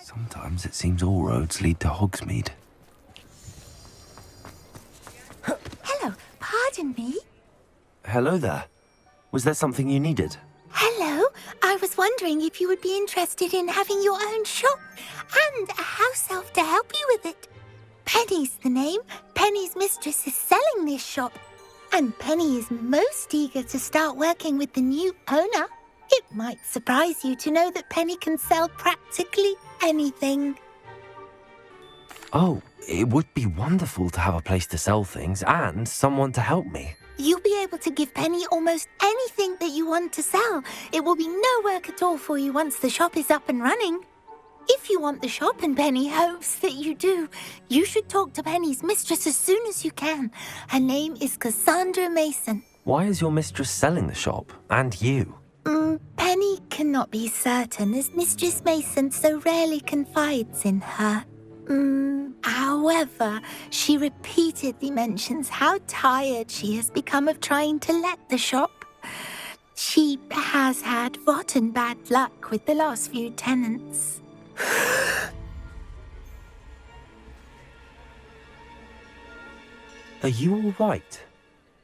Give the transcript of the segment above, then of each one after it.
Sometimes it seems all roads lead to Hogsmeade. Hello, pardon me? Hello there. Was there something you needed? Hello, I was wondering if you would be interested in having your own shop and a house elf to help you with it. Penny's the name. Penny's mistress is selling this shop. And Penny is most eager to start working with the new owner. It might surprise you to know that Penny can sell practically anything. Oh, it would be wonderful to have a place to sell things and someone to help me. You'll be able to give Penny almost anything that you want to sell. It will be no work at all for you once the shop is up and running. If you want the shop and Penny hopes that you do, you should talk to Penny's mistress as soon as you can. Her name is Cassandra Mason. Why is your mistress selling the shop? And you? Penny cannot be certain as Mistress Mason so rarely confides in her. However, she repeatedly mentions how tired she has become of trying to let the shop. She has had rotten bad luck with the last few tenants. Are you all right?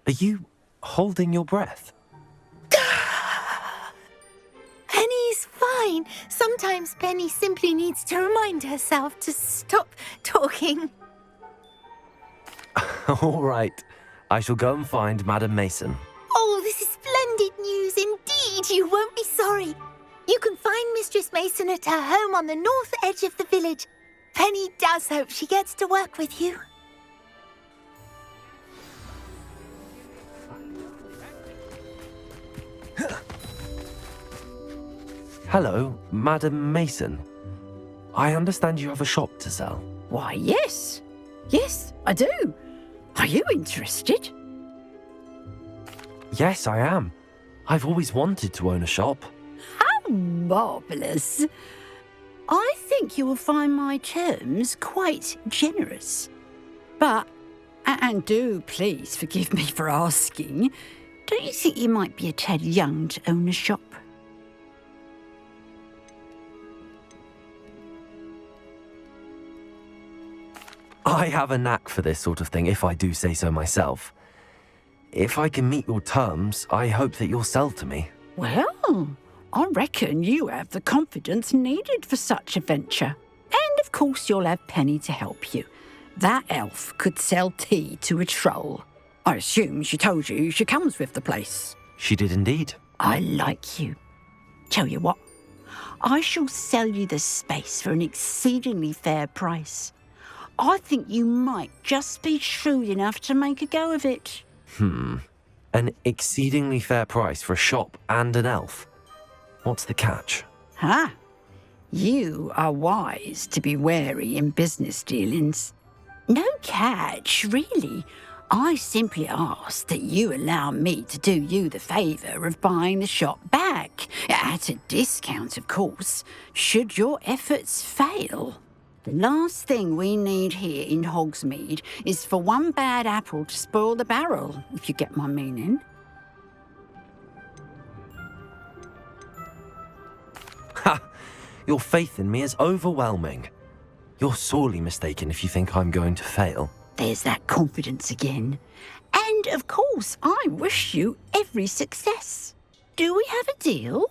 Are you holding your breath? Penny's fine. Sometimes Penny simply needs to remind herself to stop talking. All right. I shall go and find Madam Mason. Oh, this is splendid news indeed. You won't be sorry. You can find Mistress Mason at her home on the north edge of the village. Penny does hope she gets to work with you. Hello, Madam Mason. I understand you have a shop to sell. Why, yes. Yes, I do. Are you interested? Yes, I am. I've always wanted to own a shop. How marvellous. I think you will find my terms quite generous. But, and do please forgive me for asking, don't you think you might be a tad young to own a shop? I have a knack for this sort of thing, if I do say so myself. If I can meet your terms, I hope that you'll sell to me. Well, I reckon you have the confidence needed for such a venture. And of course you'll have Penny to help you. That elf could sell tea to a troll. I assume she told you she comes with the place. She did indeed. I like you. Tell you what, I shall sell you the space for an exceedingly fair price. I think you might just be shrewd enough to make a go of it. An exceedingly fair price for a shop and an elf. What's the catch? Huh? You are wise to be wary in business dealings. No catch, really. I simply ask that you allow me to do you the favour of buying the shop back, at a discount, of course, should your efforts fail. The last thing we need here in Hogsmeade is for one bad apple to spoil the barrel, if you get my meaning. Ha! Your faith in me is overwhelming. You're sorely mistaken if you think I'm going to fail. There's that confidence again. And, of course, I wish you every success. Do we have a deal?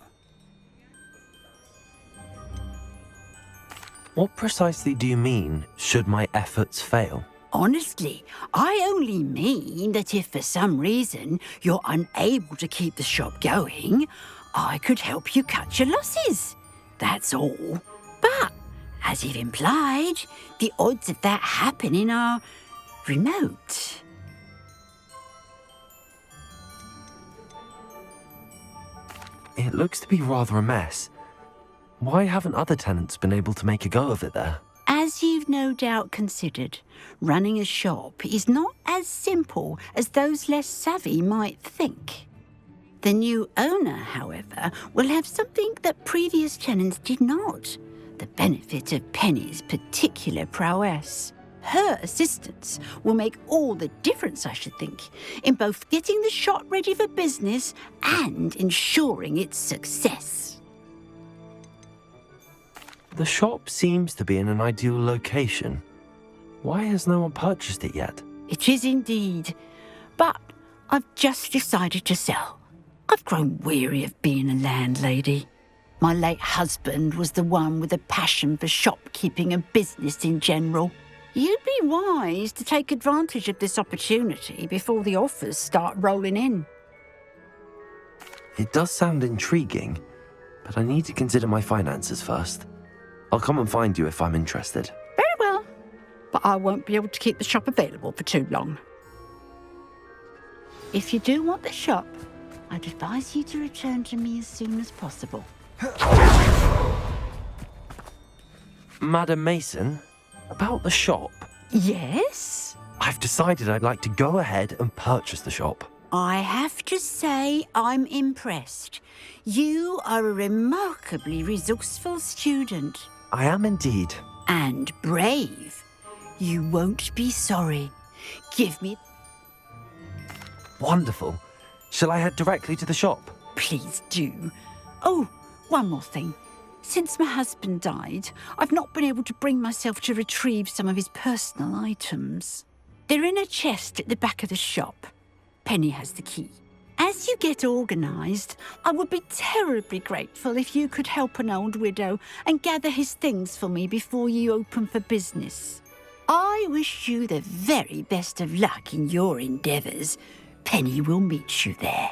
What precisely do you mean, should my efforts fail? Honestly, I only mean that if for some reason you're unable to keep the shop going, I could help you cut your losses. That's all. But, as you've implied, the odds of that happening are remote. It looks to be rather a mess. Why haven't other tenants been able to make a go of it there? As you've no doubt considered, running a shop is not as simple as those less savvy might think. The new owner, however, will have something that previous tenants did not, the benefit of Penny's particular prowess. Her assistance will make all the difference, I should think, in both getting the shop ready for business and ensuring its success. The shop seems to be in an ideal location. Why has no one purchased it yet? It is indeed. But I've just decided to sell. I've grown weary of being a landlady. My late husband was the one with a passion for shopkeeping and business in general. You'd be wise to take advantage of this opportunity before the offers start rolling in. It does sound intriguing, but I need to consider my finances first. I'll come and find you if I'm interested. Very well, but I won't be able to keep the shop available for too long. If you do want the shop, I'd advise you to return to me as soon as possible. Madam Mason, about the shop. Yes? I've decided I'd like to go ahead and purchase the shop. I have to say I'm impressed. You are a remarkably resourceful student. I am indeed. And brave. You won't be sorry. Give me... Wonderful. Shall I head directly to the shop? Please do. Oh, one more thing. Since my husband died, I've not been able to bring myself to retrieve some of his personal items. They're in a chest at the back of the shop. Penny has the key. As you get organised, I would be terribly grateful if you could help an old widow and gather his things for me before you open for business. I wish you the very best of luck in your endeavours. Penny will meet you there.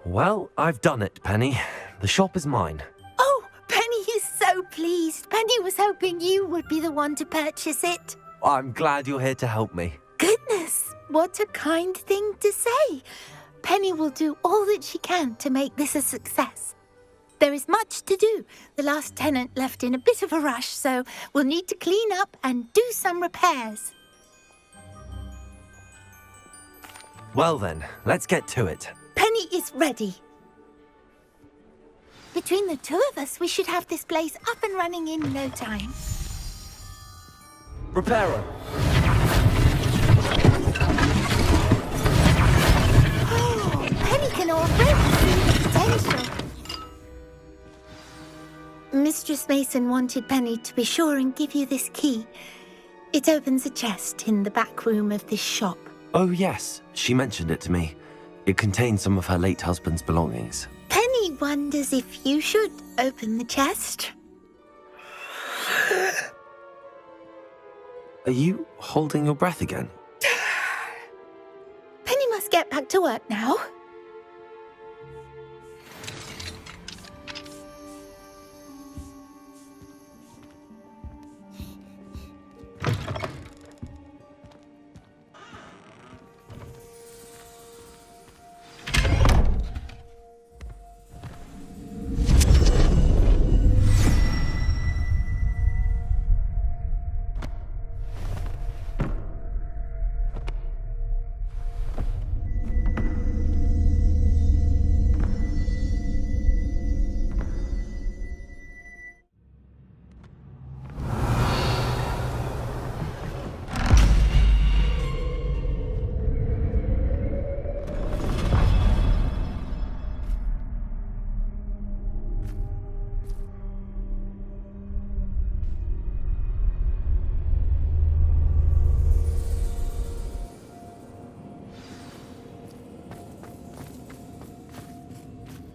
Well, I've done it, Penny. The shop is mine. Oh, Penny is so pleased. Penny was hoping you would be the one to purchase it. I'm glad you're here to help me. Goodness, what a kind thing to say. Penny will do all that she can to make this a success. There is much to do. The last tenant left in a bit of a rush, so we'll need to clean up and do some repairs. Well then, let's get to it. Penny is ready. Between the two of us, we should have this place up and running in no time. Repairer. Oh, Penny can already see the potential. Mistress Mason wanted Penny to be sure and give you this key. It opens a chest in the back room of this shop. Oh yes, she mentioned it to me. It contains some of her late husband's belongings. Penny wonders if you should open the chest. Are you holding your breath again? Penny must get back to work now.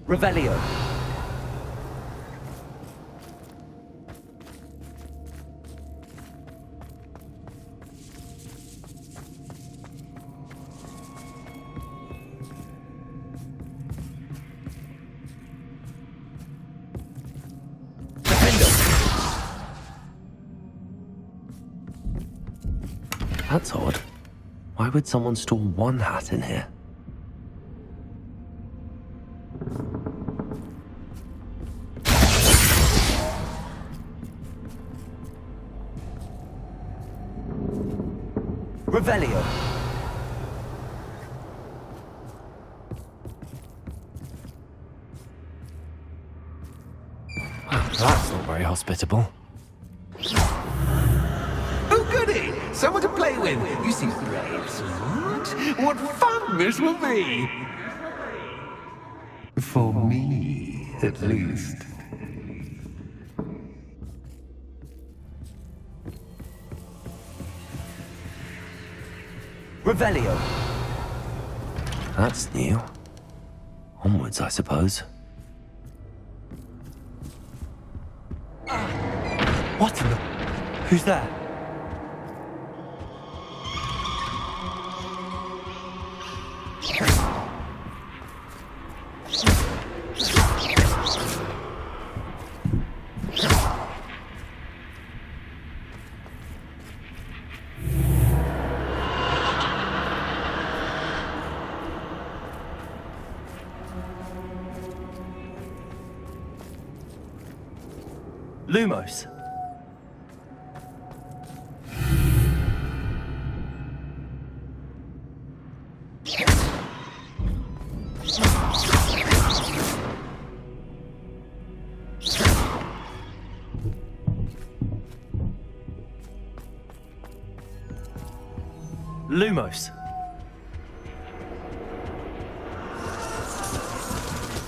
Revelio. That's odd. Why would someone store one hat in here? Revelio. That's not very hospitable. Oh, goody! Someone to play with. You seem brave, smart. What fun this will be! For me. at least. Revelio. That's new. Onwards, I suppose. What in the... Who's there? Lumos. Lumos.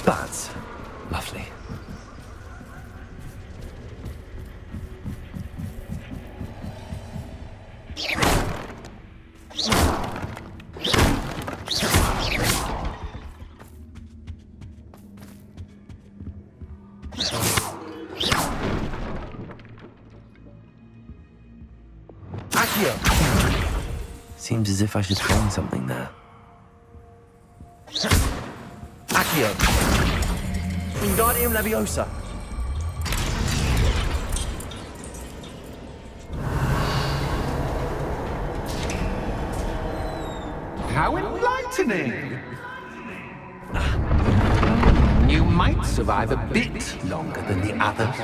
That's lovely. Seems as if I should find something there. Accio. Wingardium Leviosa. How enlightening! You might survive a bit longer than the others.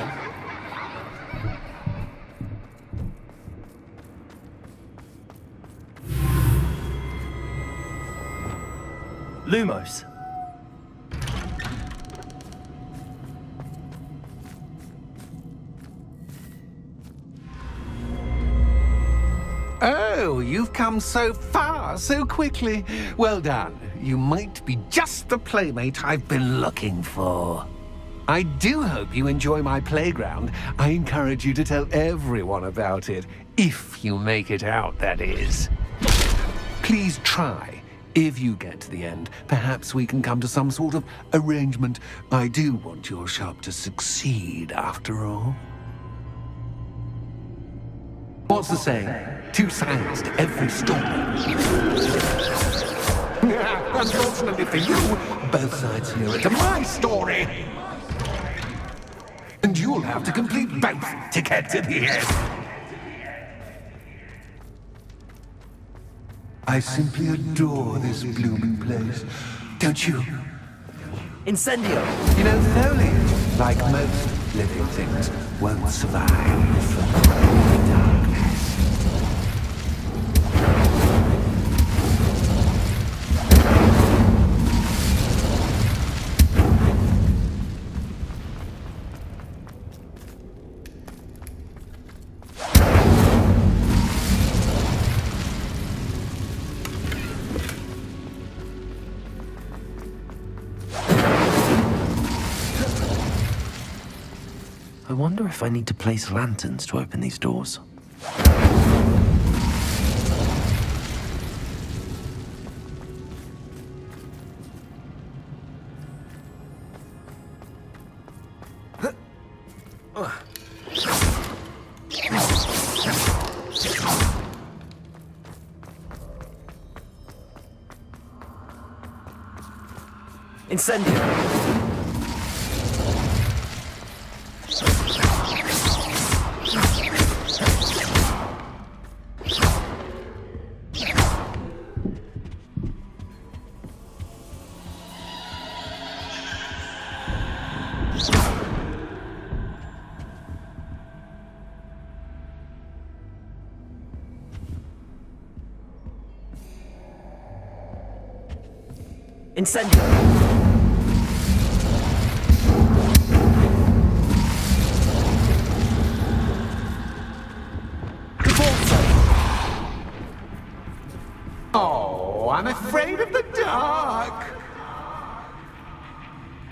Lumos. Oh, you've come so far so quickly. Well done. You might be just the playmate I've been looking for. I do hope you enjoy my playground. I encourage you to tell everyone about it, if you make it out, that is. Please try. If you get to the end, perhaps we can come to some sort of arrangement. I do want your shop to succeed, after all. What's the saying? Two sides to every story. Unfortunately for you, both sides mirror to my story. And you'll have to complete both to get to the end. I simply adore this blooming place. Don't you? Incendio. You know, foliage, like most living things, won't survive the darkness. I wonder if I need to place lanterns to open these doors. Incendio! Incendio! Oh, I'm afraid of the dark.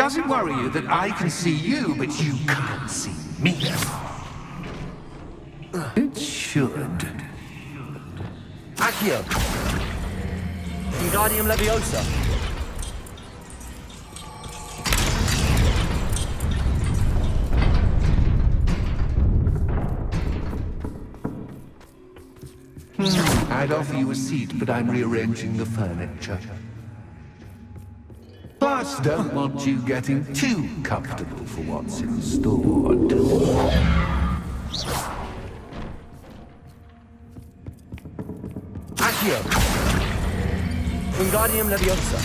Does it worry you that I can see you, but you can't see me? It should. Accio! Wingardium Leviosa! I'd offer you a seat, but I'm rearranging the furniture. Plus, don't want you getting too comfortable for what's in store. Accio! Wingardium Leviosa!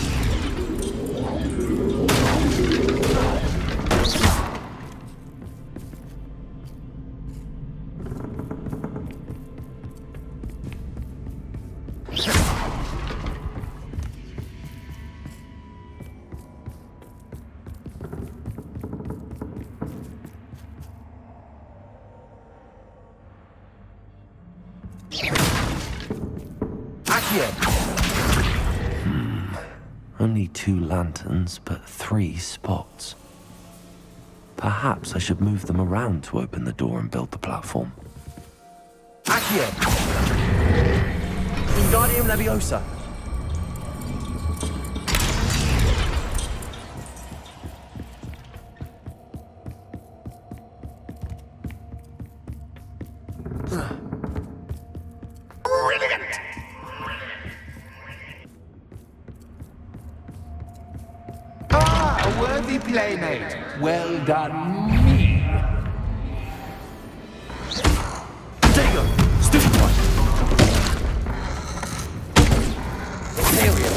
Only 2 lanterns, but 3 spots. Perhaps I should move them around to open the door and build the platform. Accio! Wingardium Leviosa! A worthy playmate. Well done, me. There you go! Stupid one! There we go!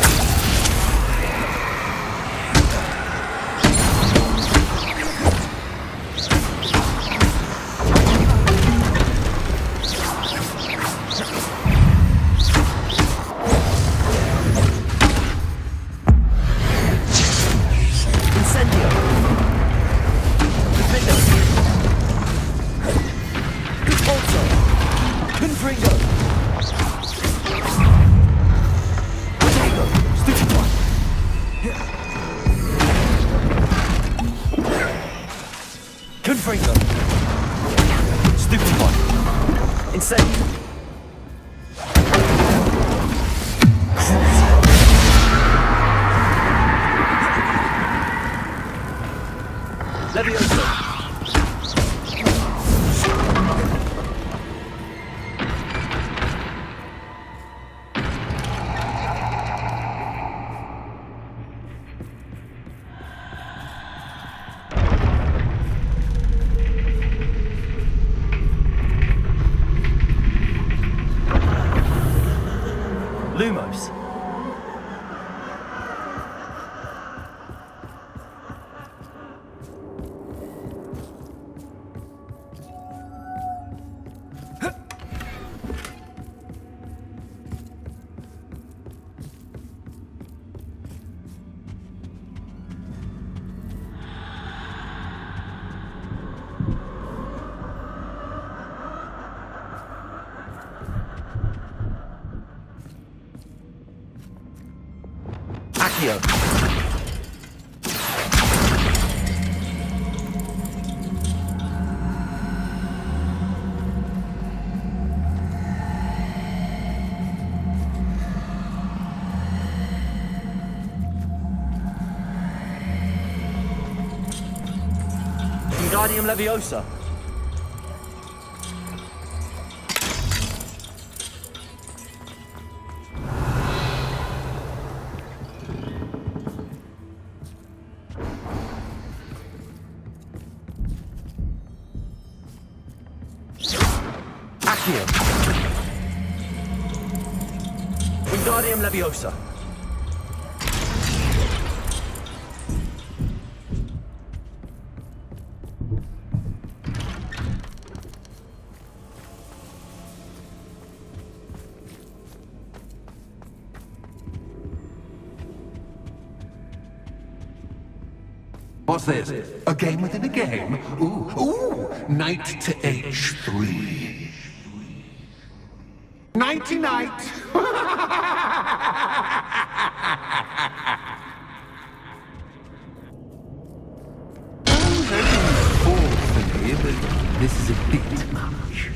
Confringo! Stupid one! Insane! Leviosa! Lumos. Accio! Wingardium Leviosa! Accio! Wingardium Leviosa! What's this? A game within a game? Ooh, knight to h3. Nighty-night! this is a bit much.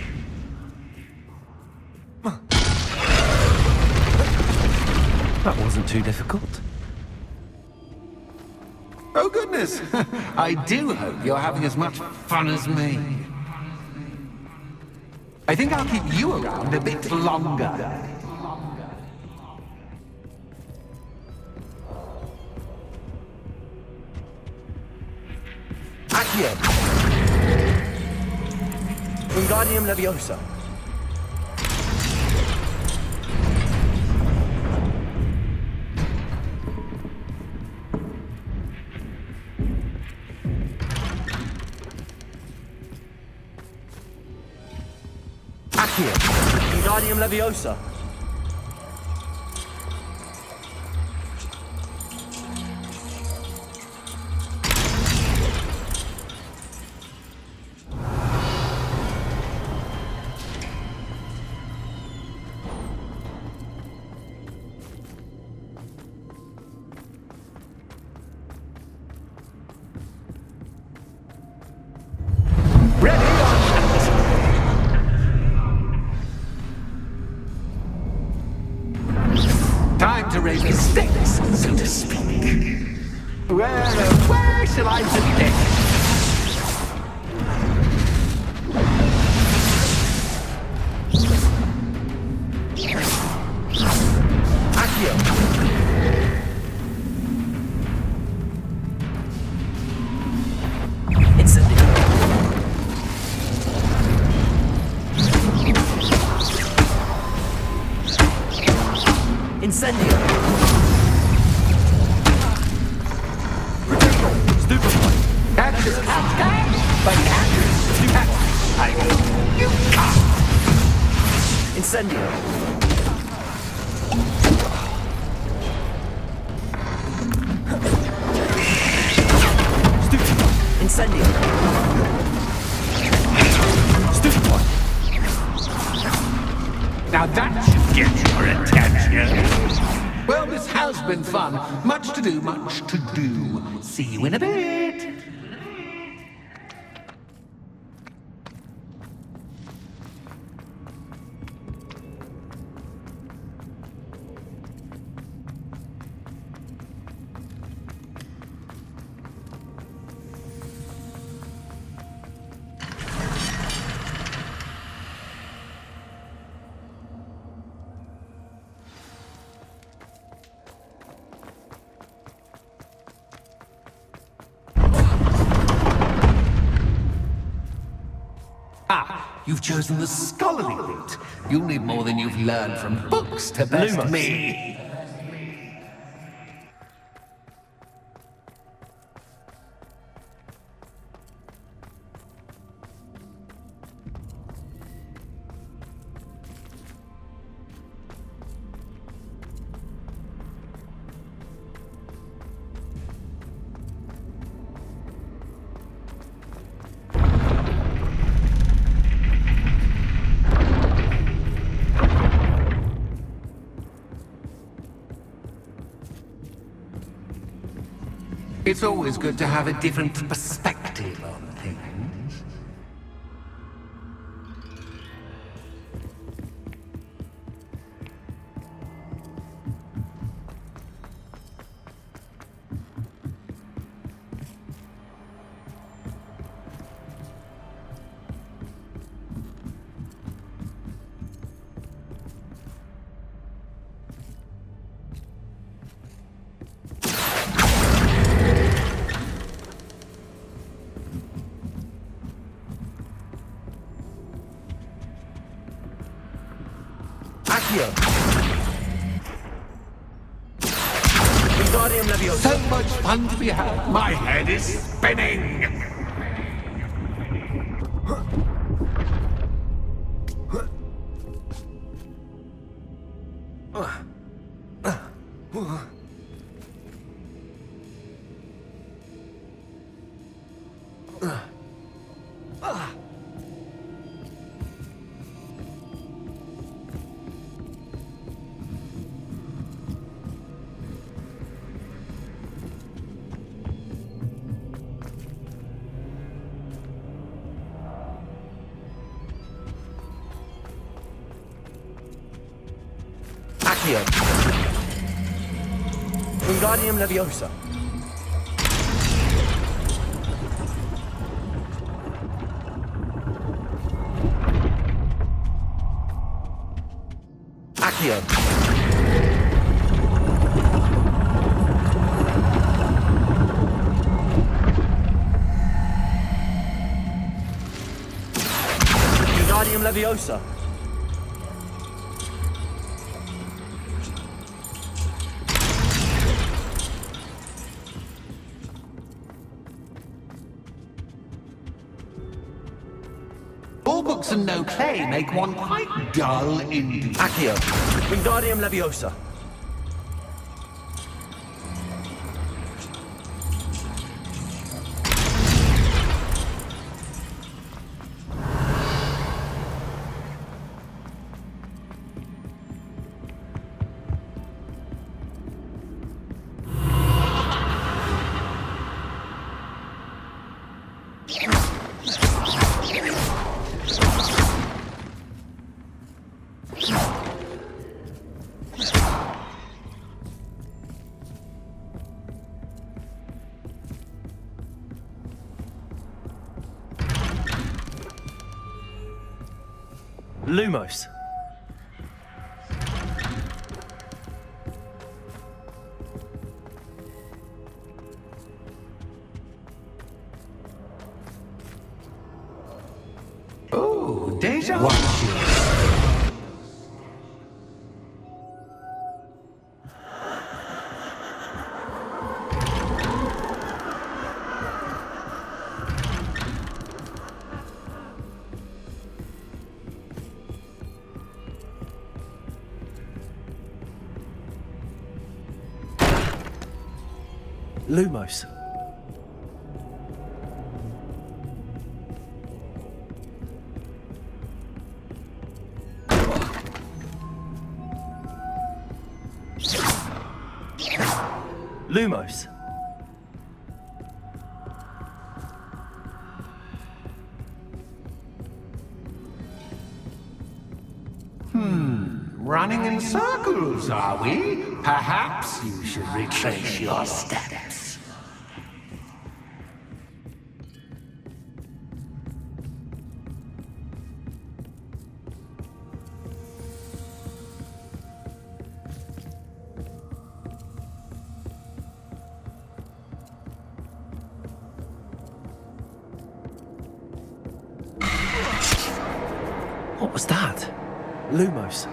That wasn't too difficult. Oh, goodness. I do hope you're having as much fun as me. I think I'll keep you around a bit longer. Accio. Wingardium Leviosa. Accio. Wingardium Leviosa. Time to raise the stakes, so to speak. Where shall I begin? Accio. Incendio. Incendio. Stupefy. Catch is catch, but catch you can't. Incendio. Stupefy. Incendio. Stupefy. Now that should get your attention. Well, this has been fun. Much to do, much to do. See you in a bit. Ah, you've chosen the scholarly route. You'll need more than you've learned from books to best Lumos. me. It's always good to have a different perspective on things. Accio. Wingardium Leviosa. So much fun to be had. My head is spinning. Accio. Wingardium Leviosa. Accio. Wingardium Leviosa. All books and no play make one quite dull indeed. Accio. Wingardium Leviosa. Lumos. Oh, deja vu. Lumos. Lumos. Running in circles, are we? Perhaps you should retrace your steps. What was that? Lumos.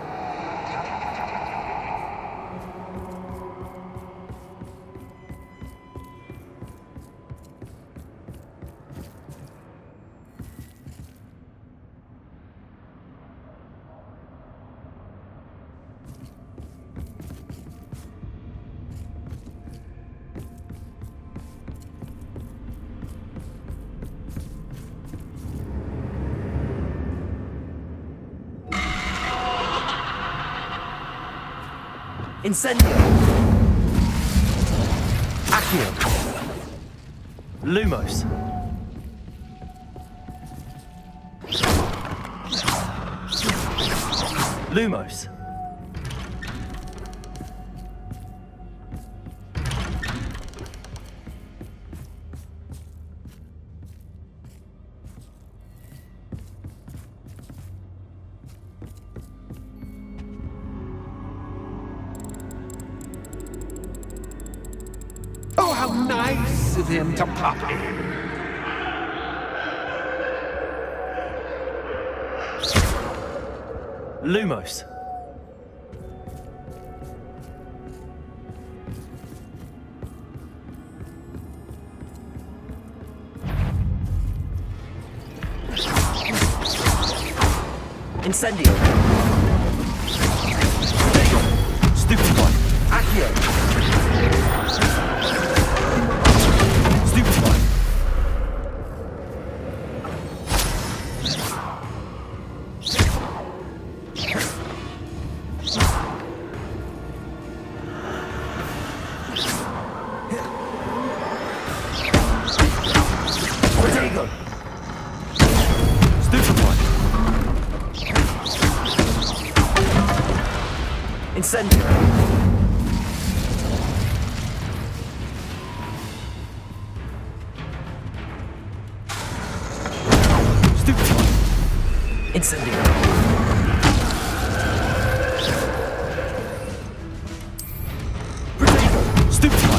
Incendio. Accio. Lumos. Lumos. Oh, how nice of him to pop in. Lumos. Incendio. Stupefy. Accio. Stupefy. Protego. Stupefy. Incendio. Stupefy. Incendio. Protego. Stupefy.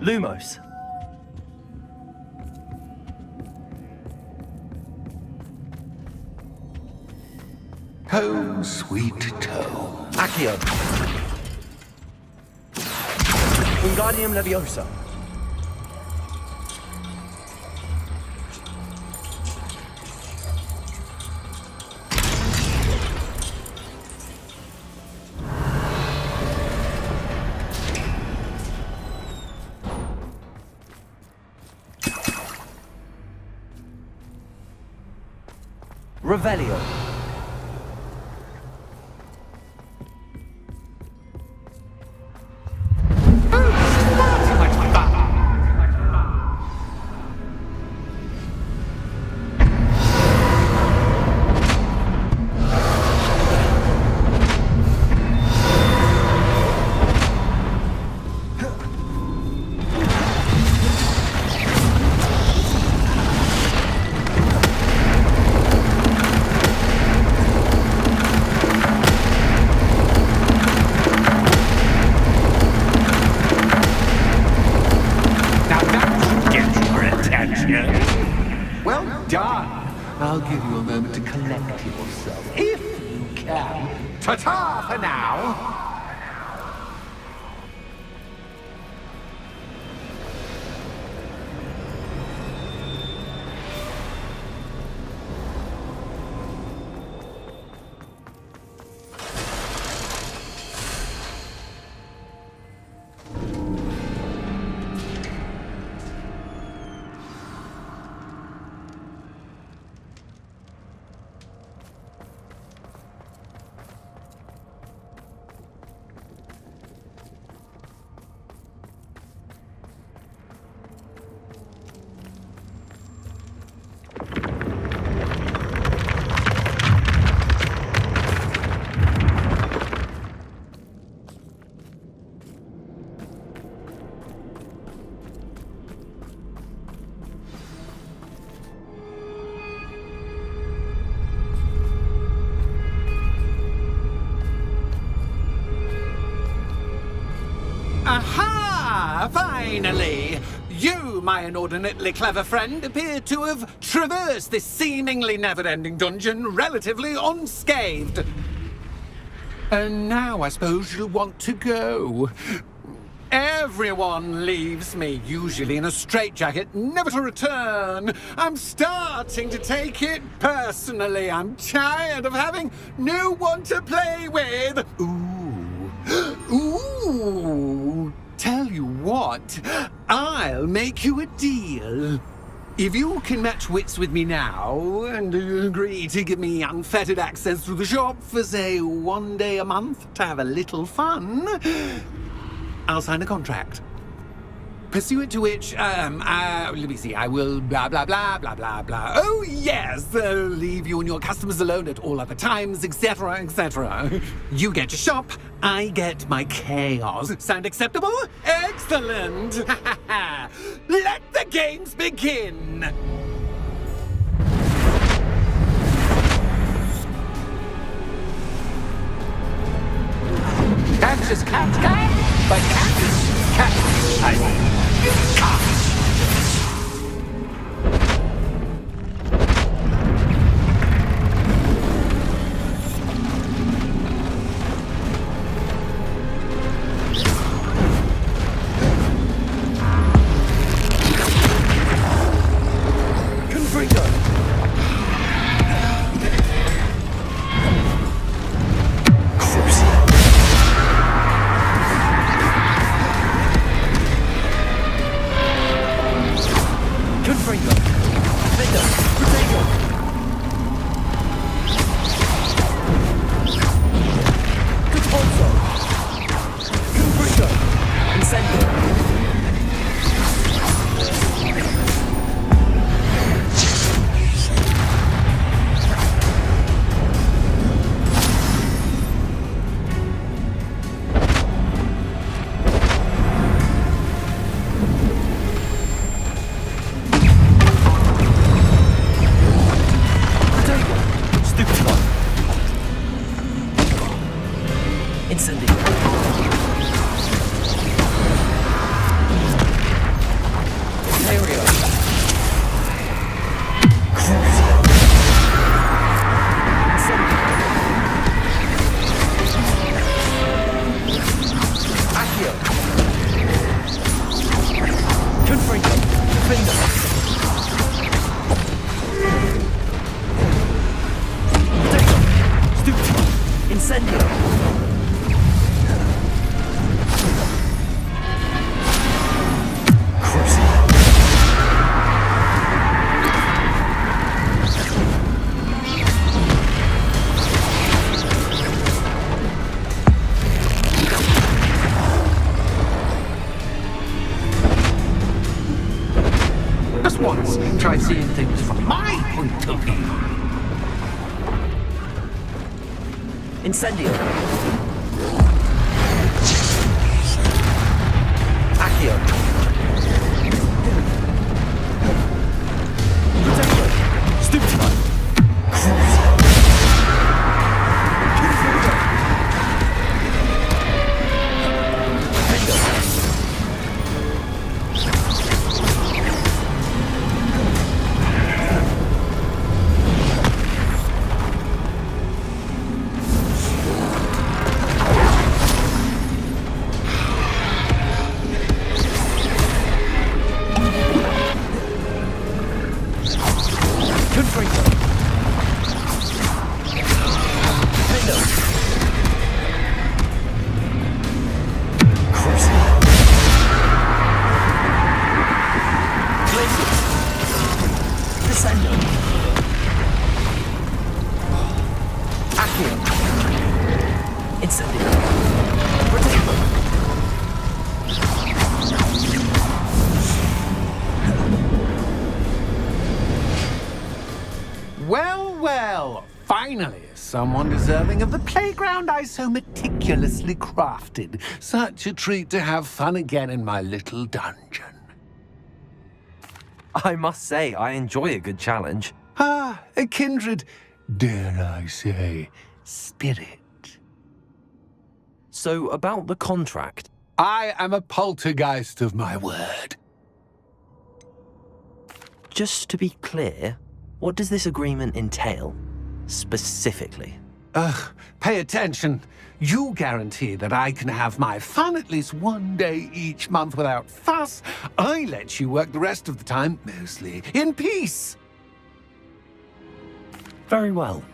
Lumos. Home sweet home. Accio. Wingardium Leviosa. Revelio. Well done. I'll give you a moment to collect yourself, if you can. Ta-ta for now. Aha! Finally! You, my inordinately clever friend, appear to have traversed this seemingly never-ending dungeon relatively unscathed. And now I suppose you'll want to go. Everyone leaves me, usually in a straitjacket, never to return. I'm starting to take it personally. I'm tired of having no one to play with. Ooh. Tell you what, I'll make you a deal. If you can match wits with me now and agree to give me unfettered access to the shop for, say, 1 day a month to have a little fun, I'll sign a contract. Pursuant to which, let me see, I will blah, blah, blah, blah, blah, blah. Oh, yes, leave you and your customers alone at all other times, etc., etc. You get your shop, I get my chaos. Sound acceptable? Excellent! Let the games begin! Catch is cat, but cat is cat. I mean, cat. Confringo. Finger. Potato. Stupefy. Incendio. Crucible. Just once, try seeing things from my point of view. Incendio. Accio. Potato. Stupefy. Crucible. Bingo. Confringo. Bingo. Crucible. Glacius. Descendo. Accio. Incendio. Potato. Well, well, finally, someone deserving of the playground I so meticulously crafted. Such a treat to have fun again in my little dungeon. I must say, I enjoy a good challenge. Ah, a kindred, dare I say, spirit. So, about the contract. I am a poltergeist of my word. Just to be clear, what does this agreement entail, specifically? Pay attention. You guarantee that I can have my fun at least one day each month without fuss. I let you work the rest of the time, mostly in peace. Very well.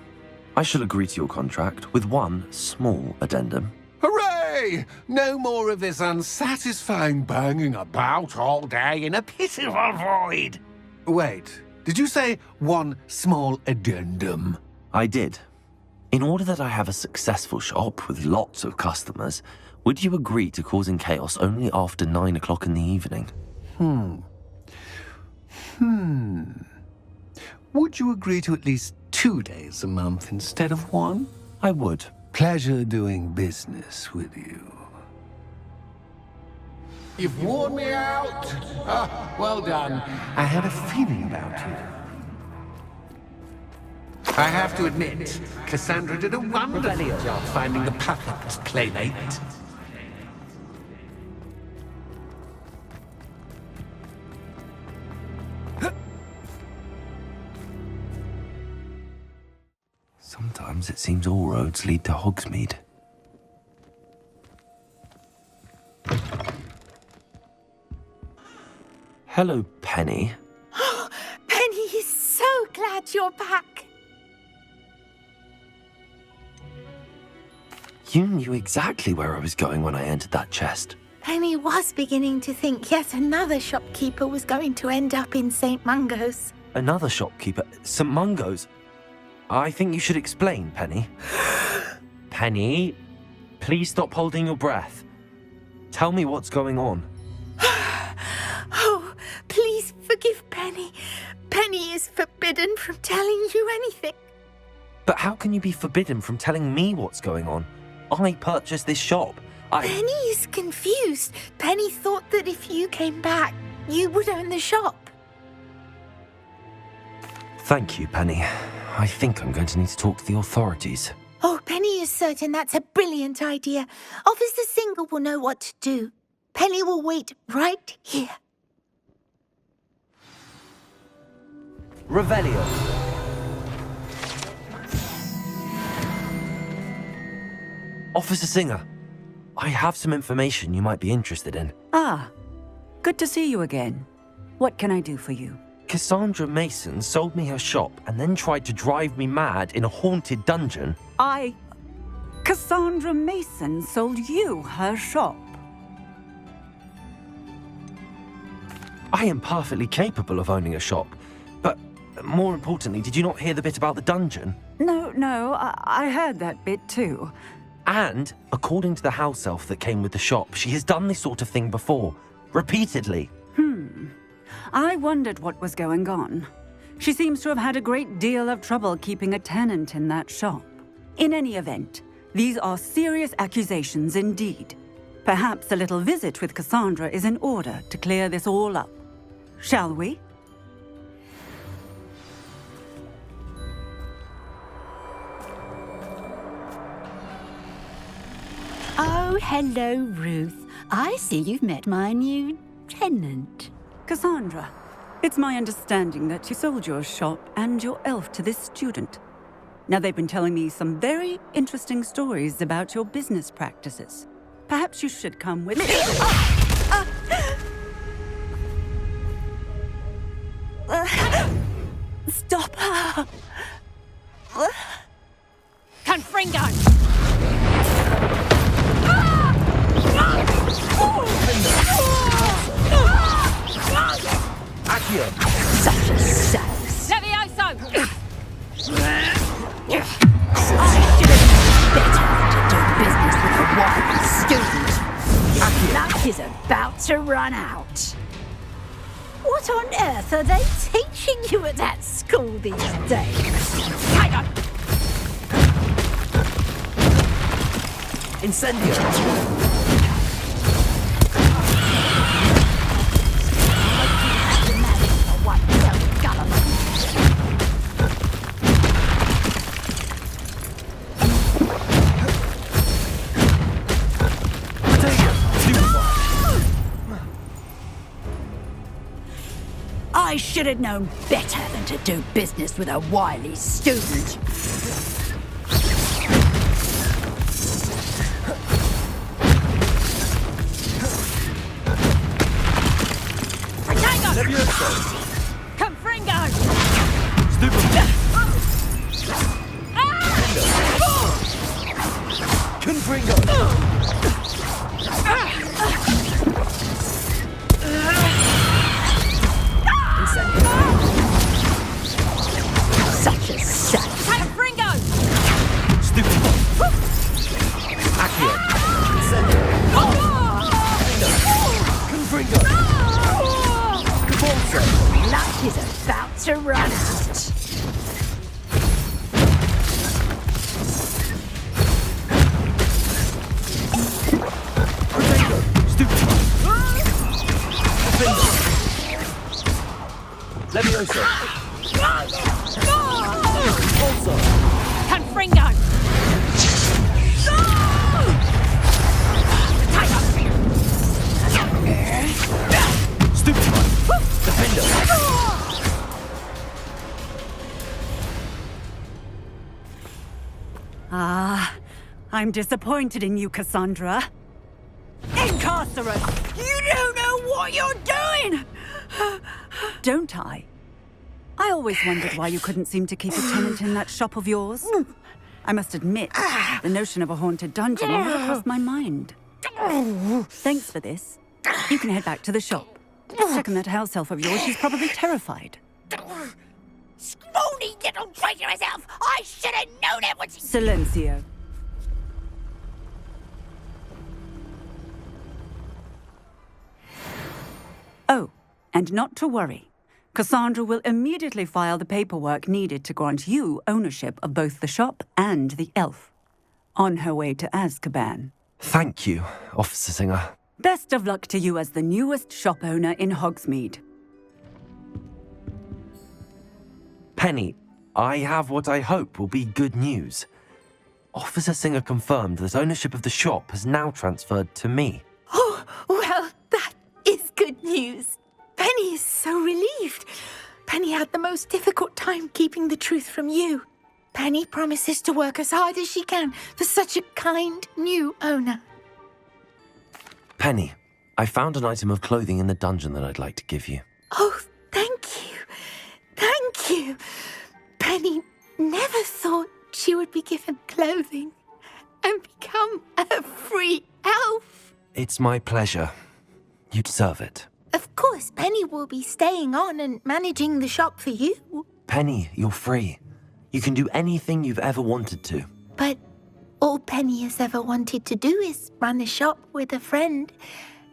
I shall agree to your contract with one small addendum. Hooray! No more of this unsatisfying banging about all day in a pitiful void. Wait, did you say one small addendum? I did. In order that I have a successful shop with lots of customers, would you agree to causing chaos only after 9 o'clock in the evening? Would you agree to at least 2 days a month instead of one? I would. Pleasure doing business with you. You've worn me out. Ah, well done. I had a feeling about you. I have to admit, Cassandra did a wonderful job finding the perfect playmate. Sometimes it seems all roads lead to Hogsmeade. Hello, Penny. Penny is so glad you're back. You knew exactly where I was going when I entered that chest. Penny was beginning to think yet another shopkeeper was going to end up in St. Mungo's. Another shopkeeper, St. Mungo's. I think you should explain, Penny. Penny, please stop holding your breath. Tell me what's going on. Oh, please forgive Penny. Penny is forbidden from telling you anything. But how can you be forbidden from telling me what's going on? I purchased this shop. Penny is confused. Penny thought that if you came back, you would own the shop. Thank you, Penny. I think I'm going to need to talk to the authorities. Oh, Penny is certain that's a brilliant idea. Officer Single will know what to do. Penny will wait right here. Revelio. Officer Singer, I have some information you might be interested in. Ah, Good to see you again. What can I do for you? Cassandra Mason sold me her shop and then tried to drive me mad in a haunted dungeon. Cassandra Mason sold you her shop. I am perfectly capable of owning a shop, but more importantly, did you not hear the bit about the dungeon? No, I heard that bit too. And, according to the house elf that came with the shop, she has done this sort of thing before. Repeatedly. I wondered what was going on. She seems to have had a great deal of trouble keeping a tenant in that shop. In any event, these are serious accusations indeed. Perhaps a little visit with Cassandra is in order to clear this all up. Shall we? Oh, hello, Ruth. I see you've met my new tenant. Cassandra, it's my understanding that you sold your shop and your elf to this student. Now, they've been telling me some very interesting stories about your business practices. Perhaps you should come with me. Stop her! Confringo! Such a souse. Levioso! I should have known better than to do business with a wise student. Luck is about to run out. What on earth are they teaching you at that school these days? Hang on! Incendio! I should have known better than to do business with a wily student. Confringo! Such a sack. Confringo! Luck is about to run out. Levioso! Confringo! I'm disappointed in you, Cassandra. Incarcerate! You don't know what you're doing! Don't I? I always wondered why you couldn't seem to keep a tenant in that shop of yours. I must admit, the notion of a haunted dungeon never crossed my mind. Thanks for this. You can head back to the shop. Check on that house elf of yours. She's probably terrified. Scrawny little traitorous elf! I should have known it was... Silencio. Oh, and not to worry. Cassandra will immediately file the paperwork needed to grant you ownership of both the shop and the elf. On her way to Azkaban. Thank you, Officer Singer. Best of luck to you as the newest shop owner in Hogsmeade. Penny, I have what I hope will be good news. Officer Singer confirmed that ownership of the shop has now transferred to me. Oh, well, that is good news. Penny is so relieved. Penny had the most difficult time keeping the truth from you. Penny promises to work as hard as she can for such a kind new owner. Penny, I found an item of clothing in the dungeon that I'd like to give you. Oh, thank you. Thank you. Penny never thought she would be given clothing and become a free elf. It's my pleasure. You deserve it. Of course, Penny will be staying on and managing the shop for you. Penny, you're free. You can do anything you've ever wanted to. But all Penny has ever wanted to do is run a shop with a friend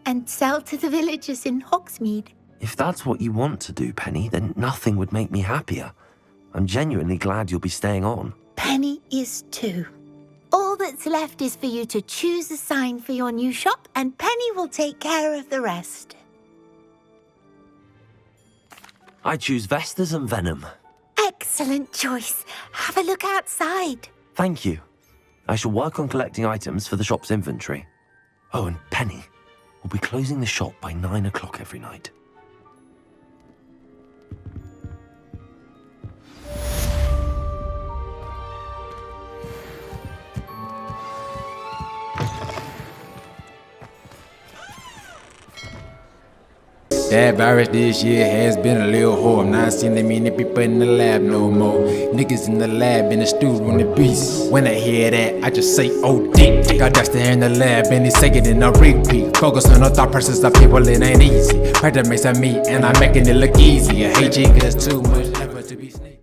and sell to the villagers in Hogsmeade. If that's what you want to do, Penny, then nothing would make me happier. I'm genuinely glad you'll be staying on. Penny is too. All that's left is for you to choose a sign for your new shop, and Penny will take care of the rest. I choose Vestas and Venom. Excellent choice. Have a look outside. Thank you. I shall work on collecting items for the shop's inventory. Oh, and Penny, we'll be closing the shop by 9 o'clock every night. That virus this year has been a little whore. I'm not seeing that many people in the lab no more. Niggas in the lab, in the studio, on the beast. When I hear that, I just say, oh, dick. Got Dexter in the lab, and he's taking it in a repeat. Focus on the thought process of people, it ain't easy. Practice makes me, and I'm making it look easy. I hate you, cause too much effort to be sneaky.